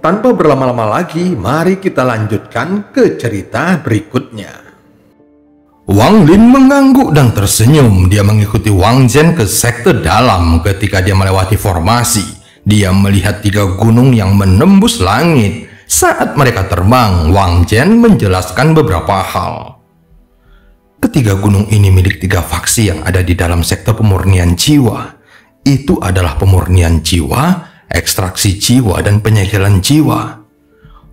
Tanpa berlama-lama lagi, mari kita lanjutkan ke cerita berikutnya. Wang Lin mengangguk dan tersenyum. Dia mengikuti Wang Zhen ke sekte dalam. Ketika dia melewati formasi, dia melihat 3 gunung yang menembus langit. Saat mereka terbang, Wang Zhen menjelaskan beberapa hal. Ketiga gunung ini milik 3 faksi yang ada di dalam sekte pemurnian jiwa. Itu adalah pemurnian jiwa, ekstraksi jiwa, dan penyegelan jiwa.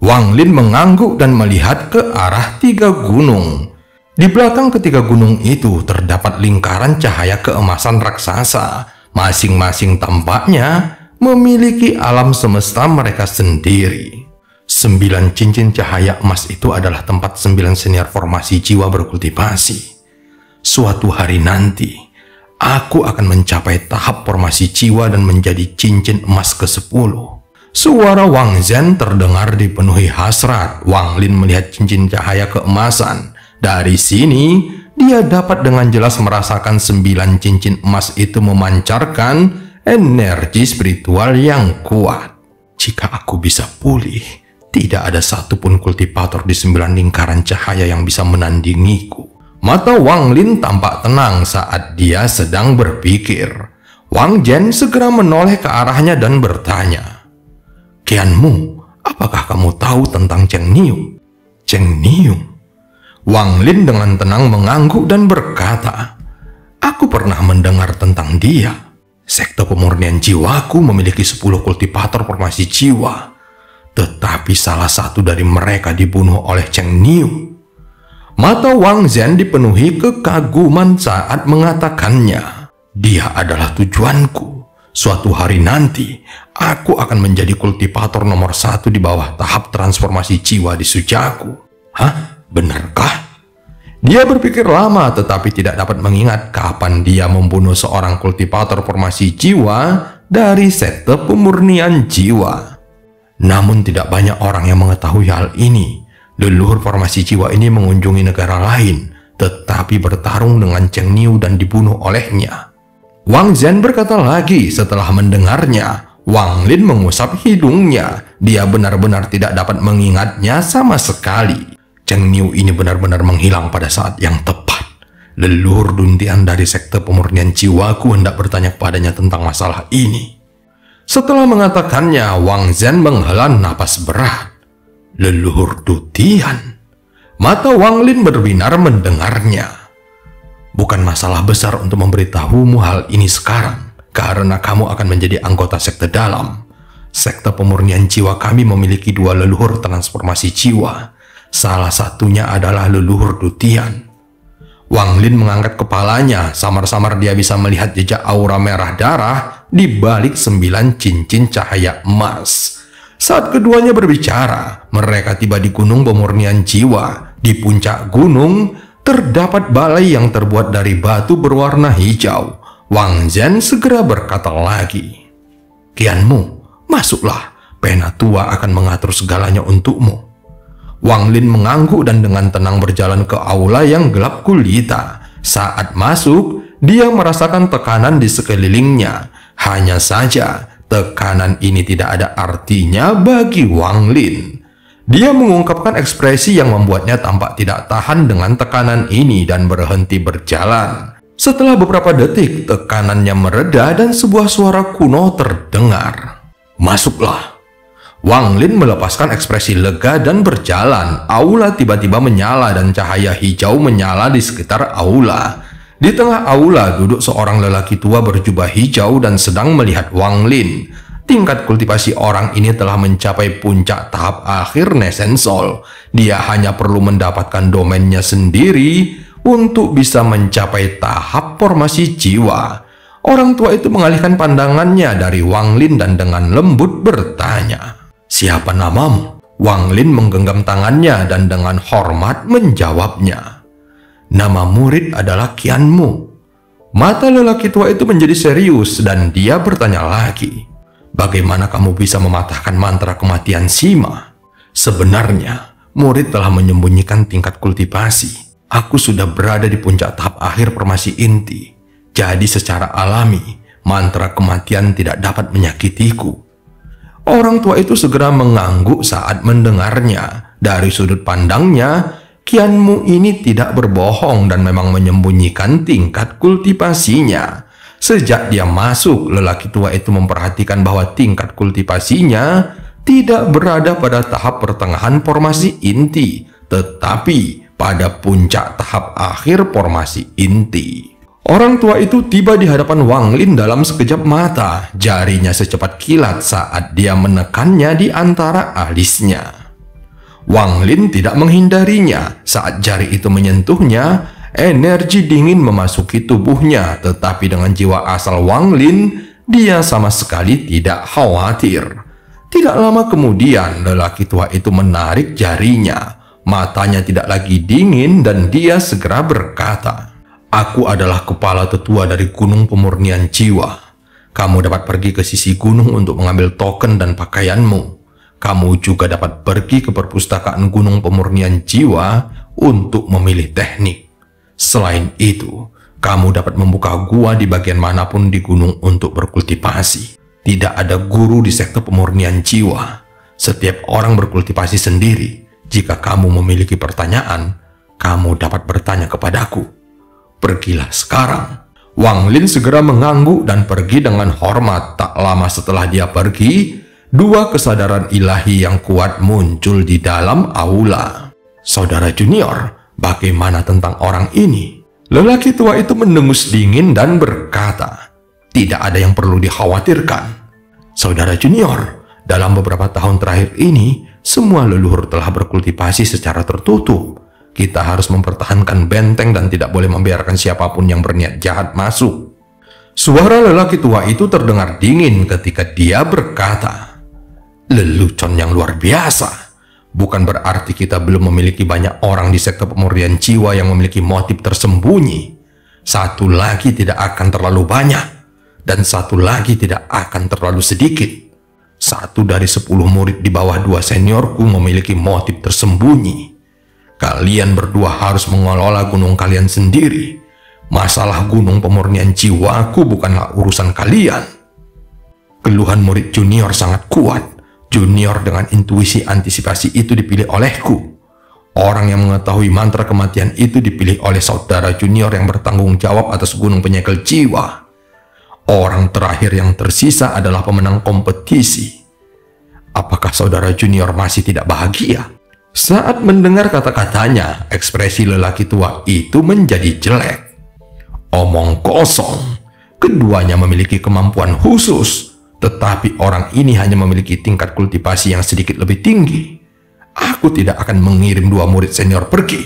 Wang Lin mengangguk dan melihat ke arah 3 gunung. Di belakang ketiga gunung itu terdapat lingkaran cahaya keemasan raksasa. Masing-masing tampaknya memiliki alam semesta mereka sendiri. 9 cincin cahaya emas itu adalah tempat 9 senior formasi jiwa berkultivasi. Suatu hari nanti, aku akan mencapai tahap formasi jiwa dan menjadi cincin emas ke-10. Suara Wang Zhen terdengar dipenuhi hasrat. Wang Lin melihat cincin cahaya keemasan. Dari sini, dia dapat dengan jelas merasakan 9 cincin emas itu memancarkan energi spiritual yang kuat. Jika aku bisa pulih, tidak ada satupun kultivator di 9 lingkaran cahaya yang bisa menandingiku. Mata Wang Lin tampak tenang saat dia sedang berpikir. Wang Zhen segera menoleh ke arahnya dan bertanya, "Qianmu, apakah kamu tahu tentang Cheng Niu?" Cheng Niu? Wang Lin dengan tenang mengangguk dan berkata, "Aku pernah mendengar tentang dia. Sekte pemurnian jiwaku memiliki 10 kultivator formasi jiwa. Tetapi salah satu dari mereka dibunuh oleh Cheng Niu." Mata Wang Zhen dipenuhi kekaguman saat mengatakannya. "Dia adalah tujuanku. Suatu hari nanti, aku akan menjadi kultivator nomor 1 di bawah tahap transformasi jiwa di Sujaku." Hah? Benarkah? Dia berpikir lama tetapi tidak dapat mengingat kapan dia membunuh seorang kultivator formasi jiwa dari sekte pemurnian jiwa. Namun tidak banyak orang yang mengetahui hal ini. Leluhur formasi jiwa ini mengunjungi negara lain, tetapi bertarung dengan Cheng Niu dan dibunuh olehnya. Wang Zhen berkata lagi setelah mendengarnya. Wang Lin mengusap hidungnya. Dia benar-benar tidak dapat mengingatnya sama sekali. Cheng Niu ini benar-benar menghilang pada saat yang tepat. Leluhur duntian dari sekte pemurnian jiwaku hendak bertanya kepadanya tentang masalah ini. Setelah mengatakannya, Wang Zhen menghela napas berat. Leluhur duntian? Mata Wang Lin berbinar mendengarnya. Bukan masalah besar untuk memberitahumu hal ini sekarang, karena kamu akan menjadi anggota sekte dalam. Sekte pemurnian jiwa kami memiliki 2 leluhur transformasi jiwa. Salah satunya adalah leluhur Dutian. Wang Lin mengangkat kepalanya. Samar-samar dia bisa melihat jejak aura merah darah di balik 9 cincin cahaya emas. Saat keduanya berbicara, mereka tiba di gunung pemurnian jiwa. Di puncak gunung, terdapat balai yang terbuat dari batu berwarna hijau. Wang Zhen segera berkata lagi, "Qianmu, masuklah. Penatua akan mengatur segalanya untukmu." Wang Lin mengangguk dan dengan tenang berjalan ke aula yang gelap gulita. Saat masuk, dia merasakan tekanan di sekelilingnya. Hanya saja, tekanan ini tidak ada artinya bagi Wang Lin. Dia mengungkapkan ekspresi yang membuatnya tampak tidak tahan dengan tekanan ini dan berhenti berjalan. Setelah beberapa detik, tekanannya mereda dan sebuah suara kuno terdengar. "Masuklah." Wang Lin melepaskan ekspresi lega dan berjalan. Aula tiba-tiba menyala dan cahaya hijau menyala di sekitar aula. Di tengah aula duduk seorang lelaki tua berjubah hijau dan sedang melihat Wang Lin. Tingkat kultivasi orang ini telah mencapai puncak tahap akhir Nesensol. Dia hanya perlu mendapatkan domainnya sendiri untuk bisa mencapai tahap formasi jiwa. Orang tua itu mengalihkan pandangannya dari Wang Lin dan dengan lembut bertanya, "Siapa namamu?" Wang Lin menggenggam tangannya dan dengan hormat menjawabnya, "Nama murid adalah Qianmu." Mata lelaki tua itu menjadi serius dan dia bertanya lagi, "Bagaimana kamu bisa mematahkan mantra kematian Sima?" "Sebenarnya, murid telah menyembunyikan tingkat kultivasi. Aku sudah berada di puncak tahap akhir formasi inti. Jadi secara alami, mantra kematian tidak dapat menyakitiku." Orang tua itu segera mengangguk saat mendengarnya. Dari sudut pandangnya, Kianmu ini tidak berbohong dan memang menyembunyikan tingkat kultivasinya. Sejak dia masuk, lelaki tua itu memperhatikan bahwa tingkat kultivasinya tidak berada pada tahap pertengahan formasi inti, tetapi pada puncak tahap akhir formasi inti. Orang tua itu tiba di hadapan Wang Lin dalam sekejap mata. Jarinya secepat kilat saat dia menekannya di antara alisnya. Wang Lin tidak menghindarinya. Saat jari itu menyentuhnya, energi dingin memasuki tubuhnya. Tetapi dengan jiwa asal Wang Lin, dia sama sekali tidak khawatir. Tidak lama kemudian, lelaki tua itu menarik jarinya. Matanya tidak lagi dingin dan dia segera berkata, "Aku adalah kepala tetua dari Gunung Pemurnian Jiwa. Kamu dapat pergi ke sisi gunung untuk mengambil token dan pakaianmu. Kamu juga dapat pergi ke perpustakaan Gunung Pemurnian Jiwa untuk memilih teknik. Selain itu, kamu dapat membuka gua di bagian manapun di gunung untuk berkultivasi. Tidak ada guru di sektor pemurnian jiwa. Setiap orang berkultivasi sendiri. Jika kamu memiliki pertanyaan, kamu dapat bertanya kepadaku. Pergilah sekarang." Wang Lin segera mengangguk dan pergi dengan hormat. Tak lama setelah dia pergi, dua kesadaran ilahi yang kuat muncul di dalam aula. "Saudara junior, bagaimana tentang orang ini?" Lelaki tua itu mendengus dingin dan berkata, "Tidak ada yang perlu dikhawatirkan. Saudara junior, dalam beberapa tahun terakhir ini, semua leluhur telah berkultivasi secara tertutup. Kita harus mempertahankan benteng dan tidak boleh membiarkan siapapun yang berniat jahat masuk." Suara lelaki tua itu terdengar dingin ketika dia berkata, "Lelucon yang luar biasa. Bukan berarti kita belum memiliki banyak orang di sektor pemurnian jiwa yang memiliki motif tersembunyi. Satu lagi tidak akan terlalu banyak, dan satu lagi tidak akan terlalu sedikit. 1 dari 10 murid di bawah 2 seniorku memiliki motif tersembunyi. Kalian berdua harus mengelola gunung kalian sendiri. Masalah gunung pemurnian jiwaku bukanlah urusan kalian." Keluhan murid junior sangat kuat. Junior dengan intuisi antisipasi itu dipilih olehku. Orang yang mengetahui mantra kematian itu dipilih oleh saudara junior yang bertanggung jawab atas gunung penyegel jiwa. Orang terakhir yang tersisa adalah pemenang kompetisi. Apakah saudara junior masih tidak bahagia?" Saat mendengar kata-katanya, ekspresi lelaki tua itu menjadi jelek. Omong kosong. Keduanya memiliki kemampuan khusus. Tetapi orang ini hanya memiliki tingkat kultivasi yang sedikit lebih tinggi. Aku tidak akan mengirim 2 murid senior pergi.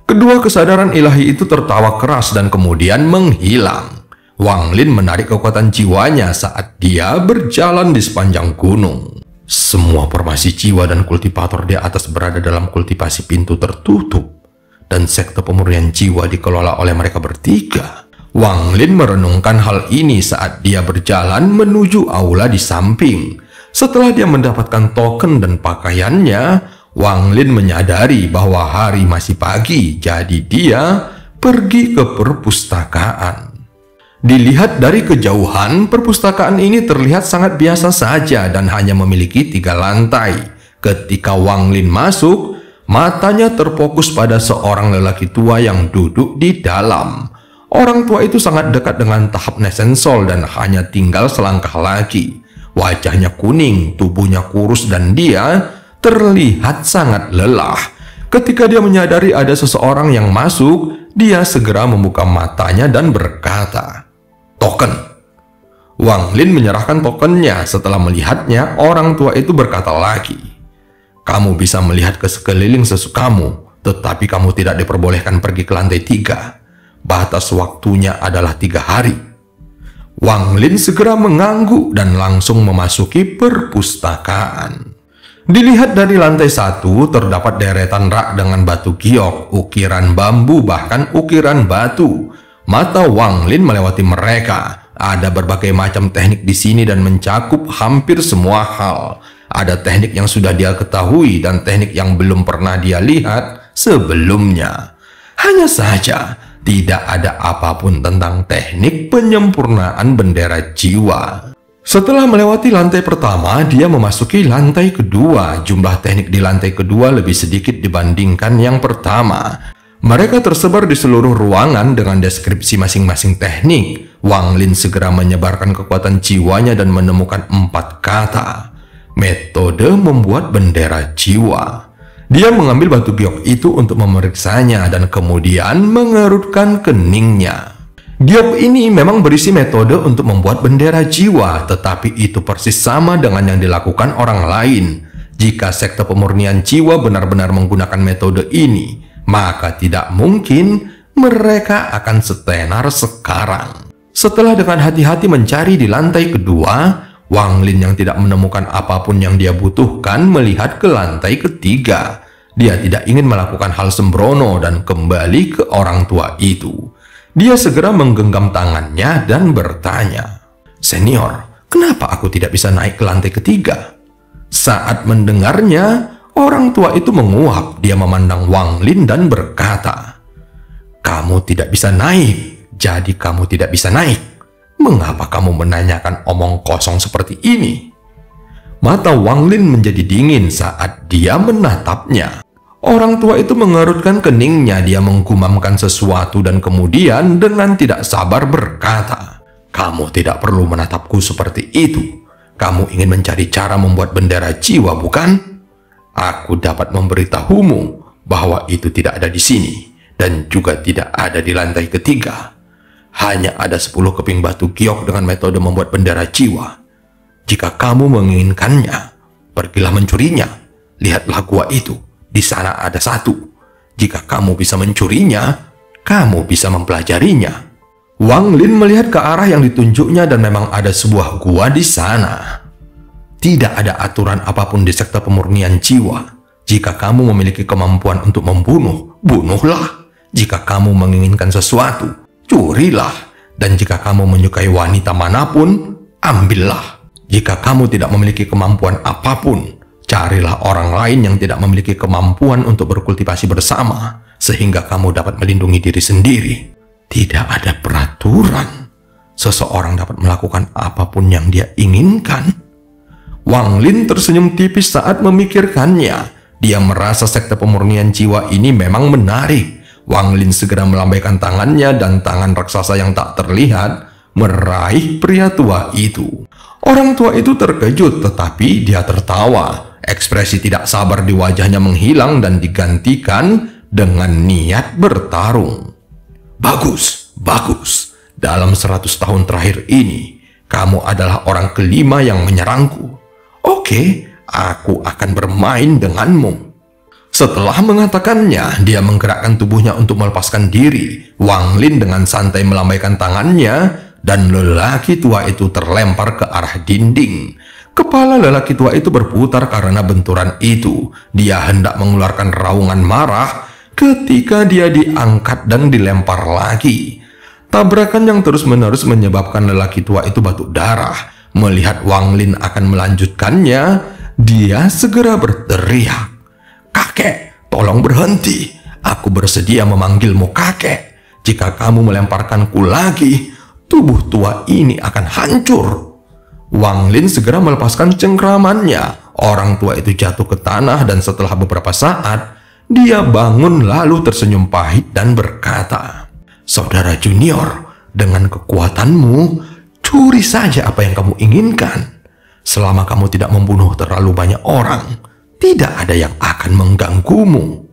Kedua kesadaran ilahi itu tertawa keras dan kemudian menghilang. Wang Lin menarik kekuatan jiwanya saat dia berjalan di sepanjang gunung. Semua formasi jiwa dan kultivator di atas berada dalam kultivasi pintu tertutup. Dan sektor pemurnian jiwa dikelola oleh mereka bertiga. Wang Lin merenungkan hal ini saat dia berjalan menuju aula di samping. Setelah dia mendapatkan token dan pakaiannya, Wang Lin menyadari bahwa hari masih pagi, jadi dia pergi ke perpustakaan. Dilihat dari kejauhan, perpustakaan ini terlihat sangat biasa saja dan hanya memiliki 3 lantai. Ketika Wang Lin masuk, matanya terfokus pada seorang lelaki tua yang duduk di dalam. Orang tua itu sangat dekat dengan tahap Nesensol dan hanya tinggal selangkah lagi. Wajahnya kuning, tubuhnya kurus dan dia terlihat sangat lelah. Ketika dia menyadari ada seseorang yang masuk, dia segera membuka matanya dan berkata, "Token." Wang Lin menyerahkan tokennya. Setelah melihatnya, orang tua itu berkata lagi, "Kamu bisa melihat ke sekeliling sesukamu, tetapi kamu tidak diperbolehkan pergi ke lantai 3. Batas waktunya adalah 3 hari." Wang Lin segera mengangguk dan langsung memasuki perpustakaan. Dilihat dari lantai 1, terdapat deretan rak dengan batu giok, ukiran bambu, bahkan ukiran batu. Mata Wang Lin melewati mereka. Ada berbagai macam teknik di sini dan mencakup hampir semua hal. Ada teknik yang sudah dia ketahui dan teknik yang belum pernah dia lihat sebelumnya. Hanya saja, tidak ada apapun tentang teknik penyempurnaan bendera jiwa. Setelah melewati lantai pertama, dia memasuki lantai kedua. Jumlah teknik di lantai kedua lebih sedikit dibandingkan yang pertama. Mereka tersebar di seluruh ruangan dengan deskripsi masing-masing teknik. Wang Lin segera menyebarkan kekuatan jiwanya dan menemukan 4 kata. Metode membuat bendera jiwa. Dia mengambil batu giok itu untuk memeriksanya dan kemudian mengerutkan keningnya. Giok ini memang berisi metode untuk membuat bendera jiwa, tetapi itu persis sama dengan yang dilakukan orang lain. Jika sekte pemurnian jiwa benar-benar menggunakan metode ini, maka tidak mungkin mereka akan setenar sekarang. Setelah dengan hati-hati mencari di lantai kedua, Wang Lin yang tidak menemukan apapun yang dia butuhkan melihat ke lantai ketiga. Dia tidak ingin melakukan hal sembrono dan kembali ke orang tua itu. Dia segera menggenggam tangannya dan bertanya, "Senior, kenapa aku tidak bisa naik ke lantai ketiga?" Saat mendengarnya, orang tua itu menguap. Dia memandang Wang Lin dan berkata, "Kamu tidak bisa naik, jadi kamu tidak bisa naik. Mengapa kamu menanyakan omong kosong seperti ini?" Mata Wang Lin menjadi dingin saat dia menatapnya. Orang tua itu mengerutkan keningnya. Dia menggumamkan sesuatu dan kemudian dengan tidak sabar berkata, "Kamu tidak perlu menatapku seperti itu. Kamu ingin mencari cara membuat bendera jiwa, bukan? Aku dapat memberitahumu bahwa itu tidak ada di sini dan juga tidak ada di lantai ketiga. Hanya ada 10 keping batu giok dengan metode membuat bendera jiwa. Jika kamu menginginkannya, pergilah mencurinya. Lihatlah gua itu. Di sana ada 1. Jika kamu bisa mencurinya, kamu bisa mempelajarinya." Wang Lin melihat ke arah yang ditunjuknya dan memang ada sebuah gua di sana. Tidak ada aturan apapun di sekte pemurnian jiwa. Jika kamu memiliki kemampuan untuk membunuh, bunuhlah. Jika kamu menginginkan sesuatu, curilah. Dan jika kamu menyukai wanita manapun, ambillah. Jika kamu tidak memiliki kemampuan apapun, carilah orang lain yang tidak memiliki kemampuan untuk berkultivasi bersama, sehingga kamu dapat melindungi diri sendiri. Tidak ada peraturan. Seseorang dapat melakukan apapun yang dia inginkan. Wang Lin tersenyum tipis saat memikirkannya. Dia merasa sekte pemurnian jiwa ini memang menarik. Wang Lin segera melambaikan tangannya dan tangan raksasa yang tak terlihat meraih pria tua itu. Orang tua itu terkejut, tetapi dia tertawa. Ekspresi tidak sabar di wajahnya menghilang dan digantikan dengan niat bertarung. "Bagus, bagus. Dalam 100 tahun terakhir ini, kamu adalah orang kelima yang menyerangku. Oke, aku akan bermain denganmu." Setelah mengatakannya, dia menggerakkan tubuhnya untuk melepaskan diri. Wang Lin dengan santai melambaikan tangannya dan lelaki tua itu terlempar ke arah dinding. Kepala lelaki tua itu berputar karena benturan itu. Dia hendak mengeluarkan raungan marah ketika dia diangkat dan dilempar lagi. Tabrakan yang terus-menerus menyebabkan lelaki tua itu batuk darah. Melihat Wang Lin akan melanjutkannya, dia segera berteriak, "Kakek, tolong berhenti. Aku bersedia memanggilmu kakek. Jika kamu melemparkanku lagi, tubuh tua ini akan hancur." Wang Lin segera melepaskan cengkramannya. Orang tua itu jatuh ke tanah dan setelah beberapa saat, dia bangun lalu tersenyum pahit dan berkata, "Saudara junior, dengan kekuatanmu, curi saja apa yang kamu inginkan. Selama kamu tidak membunuh terlalu banyak orang, tidak ada yang akan mengganggumu."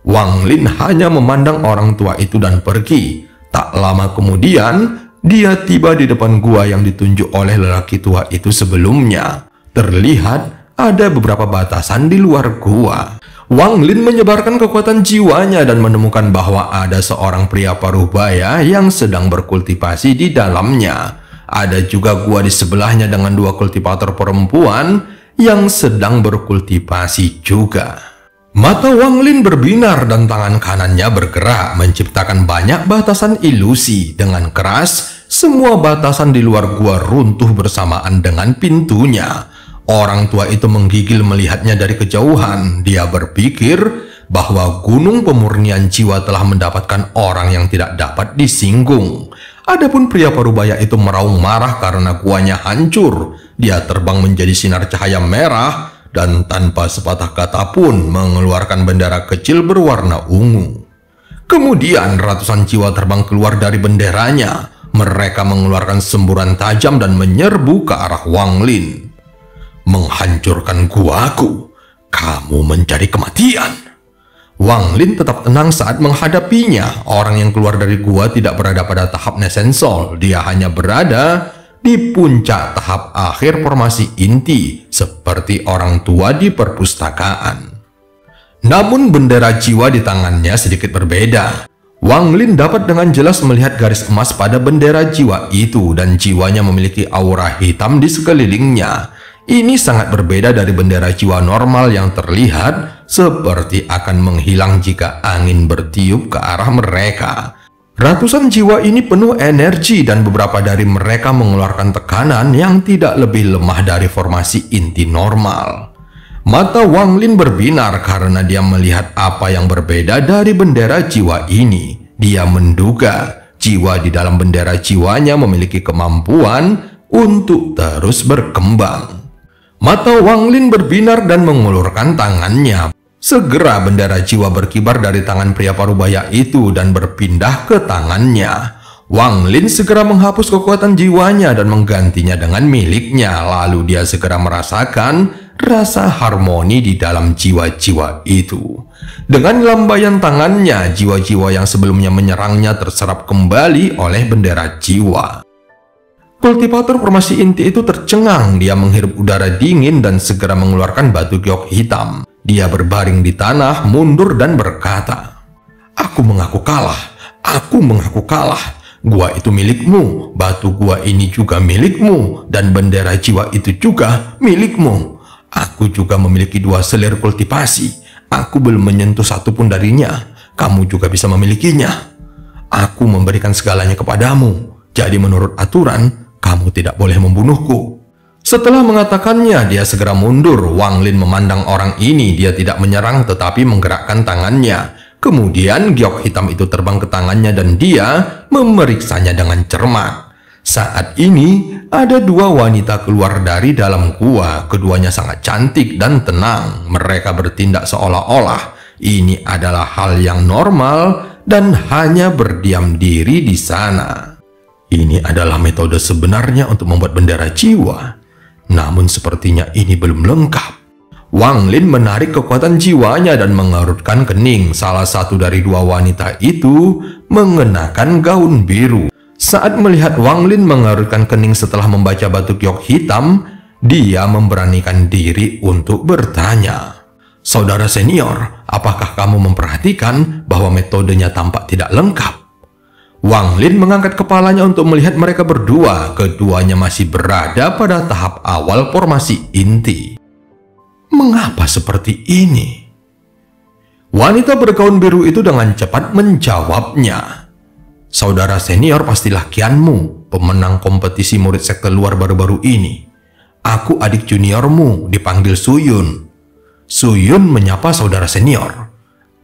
Wang Lin hanya memandang orang tua itu dan pergi. Tak lama kemudian, dia tiba di depan gua yang ditunjuk oleh lelaki tua itu sebelumnya. Terlihat ada beberapa batasan di luar gua. Wang Lin menyebarkan kekuatan jiwanya dan menemukan bahwa ada seorang pria parubaya yang sedang berkultivasi di dalamnya. Ada juga gua di sebelahnya dengan 2 kultivator perempuan yang sedang berkultivasi juga. Mata Wang Lin berbinar dan tangan kanannya bergerak menciptakan banyak batasan ilusi. Dengan keras, semua batasan di luar gua runtuh bersamaan dengan pintunya. Orang tua itu menggigil melihatnya dari kejauhan. Dia berpikir bahwa gunung pemurnian jiwa telah mendapatkan orang yang tidak dapat disinggung. Adapun pria parubaya itu meraung marah karena guanya hancur. Dia terbang menjadi sinar cahaya merah dan tanpa sepatah kata pun mengeluarkan bendera kecil berwarna ungu. Kemudian ratusan jiwa terbang keluar dari benderanya. Mereka mengeluarkan semburan tajam dan menyerbu ke arah Wang Lin. Menghancurkan guaku, kamu mencari kematian. Wang Lin tetap tenang saat menghadapinya. Orang yang keluar dari gua tidak berada pada tahap Nesensol. Dia hanya berada di puncak tahap akhir formasi inti, seperti orang tua di perpustakaan. Namun bendera jiwa di tangannya sedikit berbeda. Wang Lin dapat dengan jelas melihat garis emas pada bendera jiwa itu dan jiwanya memiliki aura hitam di sekelilingnya. Ini sangat berbeda dari bendera jiwa normal yang terlihat seperti akan menghilang jika angin bertiup ke arah mereka. Ratusan jiwa ini penuh energi dan beberapa dari mereka mengeluarkan tekanan yang tidak lebih lemah dari formasi inti normal. Mata Wang Lin berbinar karena dia melihat apa yang berbeda dari bendera jiwa ini. Dia menduga jiwa di dalam bendera jiwanya memiliki kemampuan untuk terus berkembang. Mata Wang Lin berbinar dan mengulurkan tangannya. Segera bendera jiwa berkibar dari tangan pria parubaya itu dan berpindah ke tangannya. Wang Lin segera menghapus kekuatan jiwanya dan menggantinya dengan miliknya. Lalu dia segera merasakan rasa harmoni di dalam jiwa-jiwa itu. Dengan lambaian tangannya, jiwa-jiwa yang sebelumnya menyerangnya terserap kembali oleh bendera jiwa. Kultivator formasi inti itu tercengang. Dia menghirup udara dingin dan segera mengeluarkan batu giok hitam. Dia berbaring di tanah, mundur dan berkata, "Aku mengaku kalah. Aku mengaku kalah. Gua itu milikmu. Batu gua ini juga milikmu. Dan bendera jiwa itu juga milikmu. Aku juga memiliki 2 selir kultivasi. Aku belum menyentuh satupun darinya. Kamu juga bisa memilikinya. Aku memberikan segalanya kepadamu. Jadi menurut aturan, kamu tidak boleh membunuhku." Setelah mengatakannya, dia segera mundur. Wang Lin memandang orang ini. Dia tidak menyerang tetapi menggerakkan tangannya. Kemudian giok hitam itu terbang ke tangannya dan dia memeriksanya dengan cermat. Saat ini ada 2 wanita keluar dari dalam gua. Keduanya sangat cantik dan tenang. Mereka bertindak seolah-olah ini adalah hal yang normal dan hanya berdiam diri di sana. Ini adalah metode sebenarnya untuk membuat bendera jiwa. Namun sepertinya ini belum lengkap. Wang Lin menarik kekuatan jiwanya dan mengerutkan kening. Salah satu dari 2 wanita itu mengenakan gaun biru. Saat melihat Wang Lin mengerutkan kening setelah membaca batu giok hitam, dia memberanikan diri untuk bertanya, "Saudara senior, apakah kamu memperhatikan bahwa metodenya tampak tidak lengkap?" Wang Lin mengangkat kepalanya untuk melihat mereka berdua. Keduanya masih berada pada tahap awal formasi inti. Mengapa seperti ini? Wanita bergaun biru itu dengan cepat menjawabnya. "Saudara senior pastilah Qianmu, pemenang kompetisi murid sekte luar baru-baru ini. Aku adik juniormu, dipanggil Suyun." Suyun menyapa saudara senior.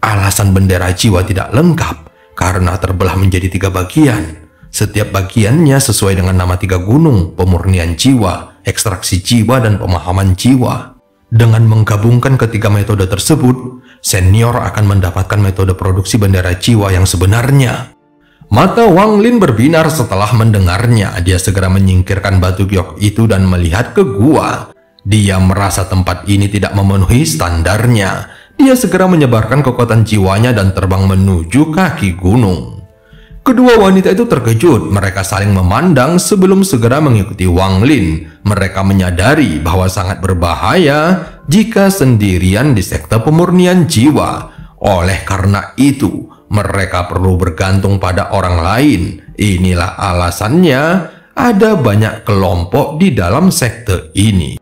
Alasan bendera jiwa tidak lengkap karena terbelah menjadi 3 bagian. Setiap bagiannya sesuai dengan nama 3 gunung, pemurnian jiwa, ekstraksi jiwa, dan pemahaman jiwa. Dengan menggabungkan ketiga metode tersebut, senior akan mendapatkan metode produksi bendera jiwa yang sebenarnya. Mata Wang Lin berbinar setelah mendengarnya. Dia segera menyingkirkan batu giok itu dan melihat ke gua. Dia merasa tempat ini tidak memenuhi standarnya. Dia segera menyebarkan kekuatan jiwanya dan terbang menuju kaki gunung. Kedua wanita itu terkejut. Mereka saling memandang sebelum segera mengikuti Wang Lin. Mereka menyadari bahwa sangat berbahaya jika sendirian di sekte pemurnian jiwa. Oleh karena itu, mereka perlu bergantung pada orang lain. Inilah alasannya ada banyak kelompok di dalam sekte ini.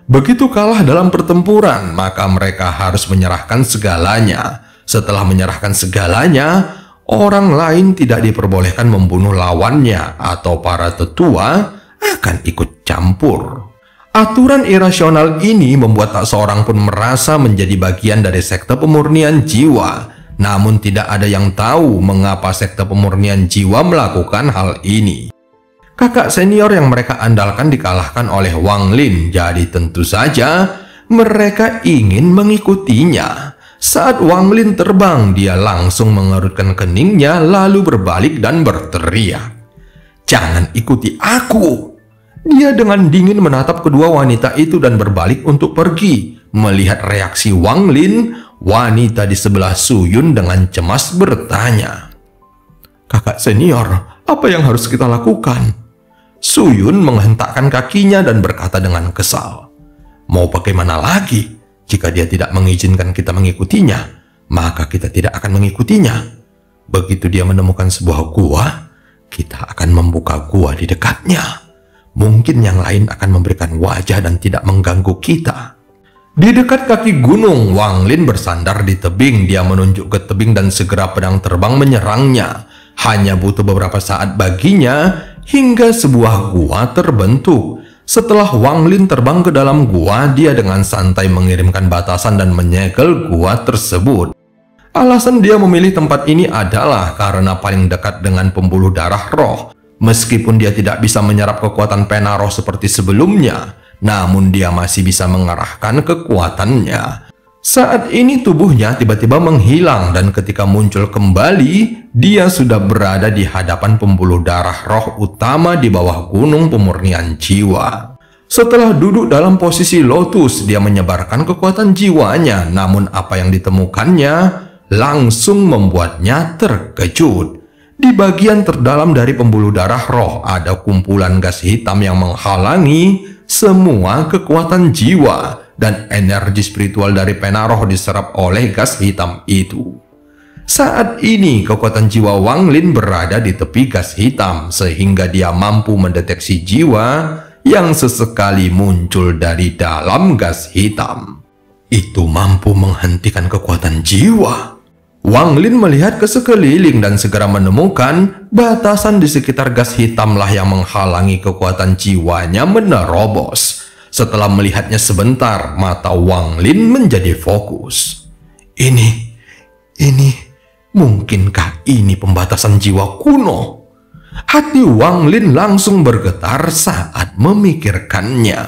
Begitu kalah dalam pertempuran, maka mereka harus menyerahkan segalanya. Setelah menyerahkan segalanya, orang lain tidak diperbolehkan membunuh lawannya atau para tetua akan ikut campur. Aturan irasional ini membuat tak seorang pun merasa menjadi bagian dari sekte pemurnian jiwa. namun tidak ada yang tahu mengapa sekte pemurnian jiwa melakukan hal ini. Kakak senior yang mereka andalkan dikalahkan oleh Wang Lin, jadi tentu saja mereka ingin mengikutinya. Saat Wang Lin terbang, dia langsung mengerutkan keningnya lalu berbalik dan berteriak, "Jangan ikuti aku!" Dia dengan dingin menatap kedua wanita itu dan berbalik untuk pergi. Melihat reaksi Wang Lin, wanita di sebelah Su Yun dengan cemas bertanya, "Kakak senior, apa yang harus kita lakukan?" Su Yun menghentakkan kakinya dan berkata dengan kesal, "Mau bagaimana lagi? Jika dia tidak mengizinkan kita mengikutinya, maka kita tidak akan mengikutinya. Begitu dia menemukan sebuah gua, kita akan membuka gua di dekatnya. Mungkin yang lain akan memberikan wajah dan tidak mengganggu kita." Di dekat kaki gunung, Wang Lin bersandar di tebing. Dia menunjuk ke tebing dan segera pedang terbang menyerangnya. Hanya butuh beberapa saat baginya hingga sebuah gua terbentuk. Setelah Wang Lin terbang ke dalam gua, dia dengan santai mengirimkan batasan dan menyegel gua tersebut. Alasan dia memilih tempat ini adalah karena paling dekat dengan pembuluh darah roh. Meskipun dia tidak bisa menyerap kekuatan pena roh seperti sebelumnya, namun dia masih bisa mengarahkan kekuatannya. Saat ini tubuhnya tiba-tiba menghilang dan ketika muncul kembali, dia sudah berada di hadapan pembuluh darah roh utama di bawah gunung pemurnian jiwa. Setelah duduk dalam posisi lotus, dia menyebarkan kekuatan jiwanya, namun apa yang ditemukannya langsung membuatnya terkejut. Di bagian terdalam dari pembuluh darah roh ada kumpulan gas hitam yang menghalangi semua kekuatan jiwa, dan energi spiritual dari pena roh diserap oleh gas hitam itu. Saat ini kekuatan jiwa Wang Lin berada di tepi gas hitam sehingga dia mampu mendeteksi jiwa yang sesekali muncul dari dalam gas hitam. Itu mampu menghentikan kekuatan jiwa. Wang Lin melihat ke sekeliling dan segera menemukan batasan di sekitar gas hitamlah yang menghalangi kekuatan jiwanya menerobos. Setelah melihatnya sebentar, mata Wang Lin menjadi fokus. Mungkinkah ini pembatasan jiwa kuno? Hati Wang Lin langsung bergetar saat memikirkannya.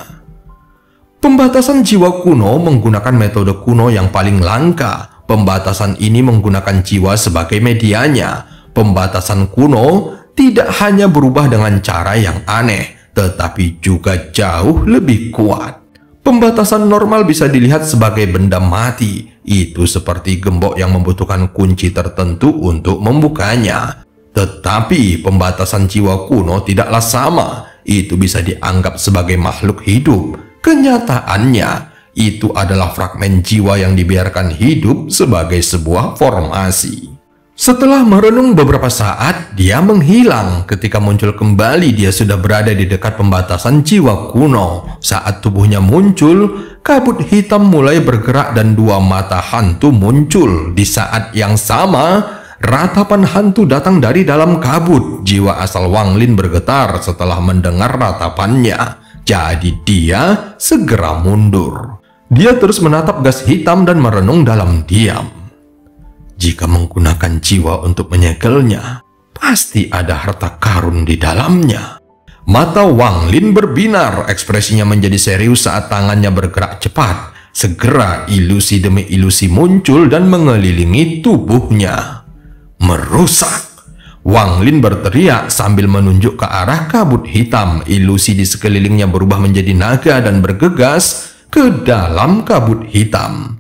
Pembatasan jiwa kuno menggunakan metode kuno yang paling langka. Pembatasan ini menggunakan jiwa sebagai medianya. Pembatasan kuno tidak hanya berubah dengan cara yang aneh, tetapi juga jauh lebih kuat. Pembatasan normal bisa dilihat sebagai benda mati. Itu seperti gembok yang membutuhkan kunci tertentu untuk membukanya. Tetapi pembatasan jiwa kuno tidaklah sama. Itu bisa dianggap sebagai makhluk hidup. Kenyataannya, itu adalah fragmen jiwa yang dibiarkan hidup sebagai sebuah formasi. Setelah merenung beberapa saat, dia menghilang. Ketika muncul kembali, dia sudah berada di dekat pembatasan jiwa kuno. Saat tubuhnya muncul, kabut hitam mulai bergerak dan dua mata hantu muncul. Di saat yang sama, ratapan hantu datang dari dalam kabut. Jiwa asal Wang Lin bergetar setelah mendengar ratapannya. Jadi dia segera mundur. Dia terus menatap gas hitam dan merenung dalam diam. Jika menggunakan jiwa untuk menyegelnya, pasti ada harta karun di dalamnya. Mata Wang Lin berbinar, ekspresinya menjadi serius saat tangannya bergerak cepat. Segera ilusi demi ilusi muncul dan mengelilingi tubuhnya. Merusak! Wang Lin berteriak sambil menunjuk ke arah kabut hitam. Ilusi di sekelilingnya berubah menjadi naga dan bergegas ke dalam kabut hitam.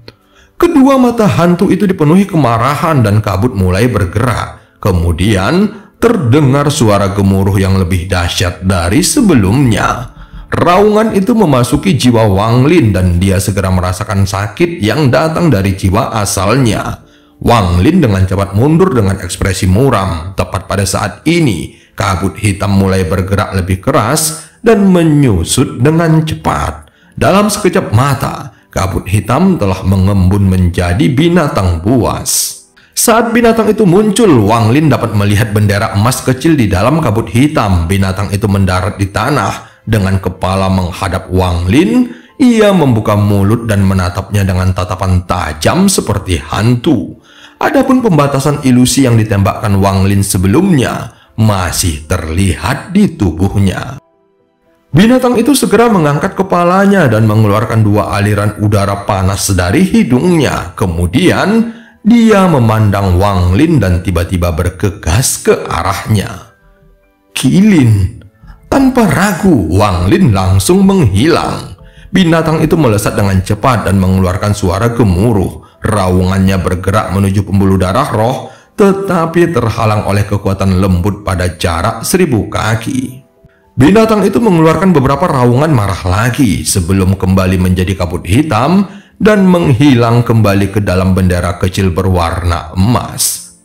Kedua mata hantu itu dipenuhi kemarahan dan kabut mulai bergerak. Kemudian terdengar suara gemuruh yang lebih dahsyat dari sebelumnya. Raungan itu memasuki jiwa Wang Lin dan dia segera merasakan sakit yang datang dari jiwa asalnya. Wang Lin dengan cepat mundur dengan ekspresi muram. Tepat pada saat ini, kabut hitam mulai bergerak lebih keras dan menyusut dengan cepat. Dalam sekejap mata, kabut hitam telah mengembun menjadi binatang buas. Saat binatang itu muncul, Wang Lin dapat melihat bendera emas kecil di dalam kabut hitam. Binatang itu mendarat di tanah dengan kepala menghadap Wang Lin Ia membuka mulut dan menatapnya dengan tatapan tajam seperti hantu. Adapun pembatasan ilusi yang ditembakkan Wang Lin sebelumnya masih terlihat di tubuhnya. Binatang itu segera mengangkat kepalanya dan mengeluarkan 2 aliran udara panas dari hidungnya. Kemudian dia memandang Wang Lin dan tiba-tiba bergegas ke arahnya. Qilin. Tanpa ragu, Wang Lin langsung menghilang. Binatang itu melesat dengan cepat dan mengeluarkan suara gemuruh. Raungannya bergerak menuju pembuluh darah roh, tetapi terhalang oleh kekuatan lembut pada jarak 1000 kaki. Binatang itu mengeluarkan beberapa raungan marah lagi sebelum kembali menjadi kabut hitam dan menghilang kembali ke dalam bendera kecil berwarna emas.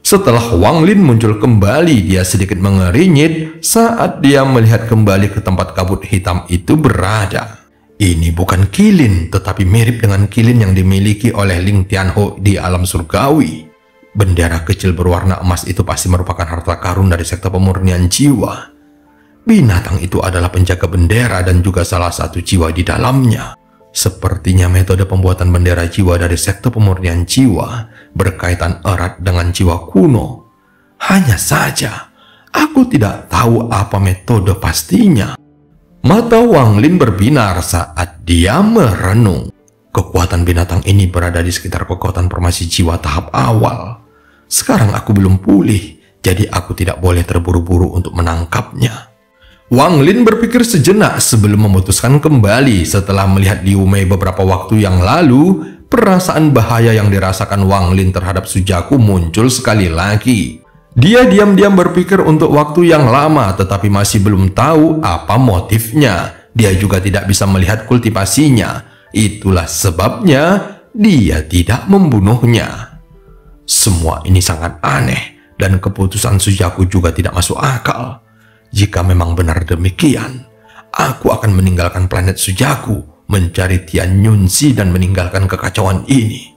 Setelah Wang Lin muncul kembali, dia sedikit mengerinyit saat dia melihat kembali ke tempat kabut hitam itu berada. Ini bukan Qilin, tetapi mirip dengan Qilin yang dimiliki oleh Ling Tianho di alam surgawi. Bendera kecil berwarna emas itu pasti merupakan harta karun dari sekte pemurnian jiwa. Binatang itu adalah penjaga bendera dan juga salah satu jiwa di dalamnya. Sepertinya metode pembuatan bendera jiwa dari sekte pemurnian jiwa berkaitan erat dengan jiwa kuno. Hanya saja, aku tidak tahu apa metode pastinya. Mata Wang Lin berbinar saat dia merenung. Kekuatan binatang ini berada di sekitar kekuatan formasi jiwa tahap awal. Sekarang aku belum pulih, jadi aku tidak boleh terburu-buru untuk menangkapnya. Wang Lin berpikir sejenak sebelum memutuskan kembali. Setelah melihat Liu Mei beberapa waktu yang lalu, perasaan bahaya yang dirasakan Wang Lin terhadap Sujaku muncul sekali lagi. Dia diam-diam berpikir untuk waktu yang lama, tetapi masih belum tahu apa motifnya. Dia juga tidak bisa melihat kultivasinya. Itulah sebabnya dia tidak membunuhnya. Semua ini sangat aneh, dan keputusan Sujaku juga tidak masuk akal. Jika memang benar demikian, aku akan meninggalkan planet Sujaku, mencari Tian Yunzi dan meninggalkan kekacauan ini.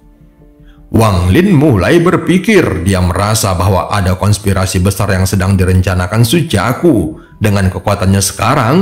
Wang Lin mulai berpikir. Dia merasa bahwa ada konspirasi besar yang sedang direncanakan Sujaku. Dengan kekuatannya sekarang,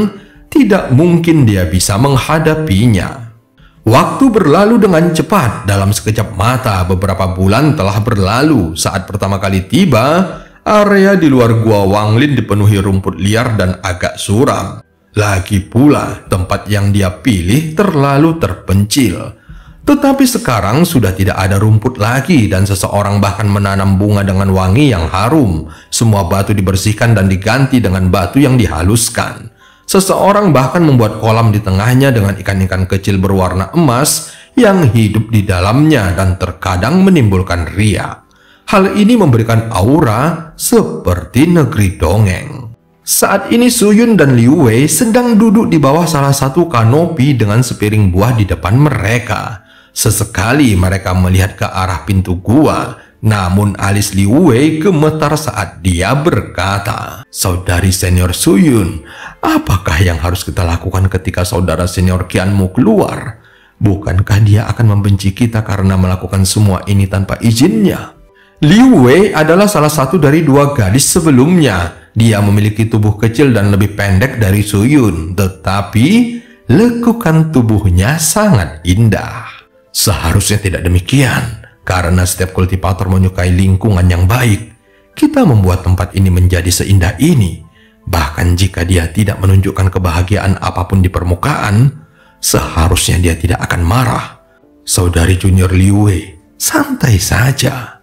tidak mungkin dia bisa menghadapinya. Waktu berlalu dengan cepat. Dalam sekejap mata, beberapa bulan telah berlalu. Saat pertama kali tiba, area di luar gua Wang Lin dipenuhi rumput liar dan agak suram. Lagi pula, tempat yang dia pilih terlalu terpencil. Tetapi sekarang sudah tidak ada rumput lagi dan seseorang bahkan menanam bunga dengan wangi yang harum. Semua batu dibersihkan dan diganti dengan batu yang dihaluskan. Seseorang bahkan membuat kolam di tengahnya dengan ikan-ikan kecil berwarna emas yang hidup di dalamnya dan terkadang menimbulkan riak. Hal ini memberikan aura seperti negeri dongeng. Saat ini Suyun dan Liu Wei sedang duduk di bawah salah satu kanopi dengan sepiring buah di depan mereka. Sesekali mereka melihat ke arah pintu gua, namun alis Liu Wei gemetar saat dia berkata, "Saudari senior Suyun, apakah yang harus kita lakukan ketika saudara senior Qianmu keluar? Bukankah dia akan membenci kita karena melakukan semua ini tanpa izinnya?" Liu Wei adalah salah satu dari 2 gadis sebelumnya. Dia memiliki tubuh kecil dan lebih pendek dari Suyun, tetapi lekukan tubuhnya sangat indah. Seharusnya tidak demikian, karena setiap kultivator menyukai lingkungan yang baik. Kita membuat tempat ini menjadi seindah ini. Bahkan jika dia tidak menunjukkan kebahagiaan apapun di permukaan, seharusnya dia tidak akan marah. Saudari junior Liu Wei, santai saja.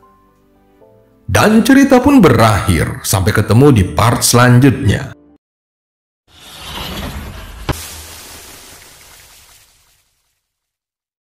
Dan cerita pun berakhir. Sampai ketemu di part selanjutnya.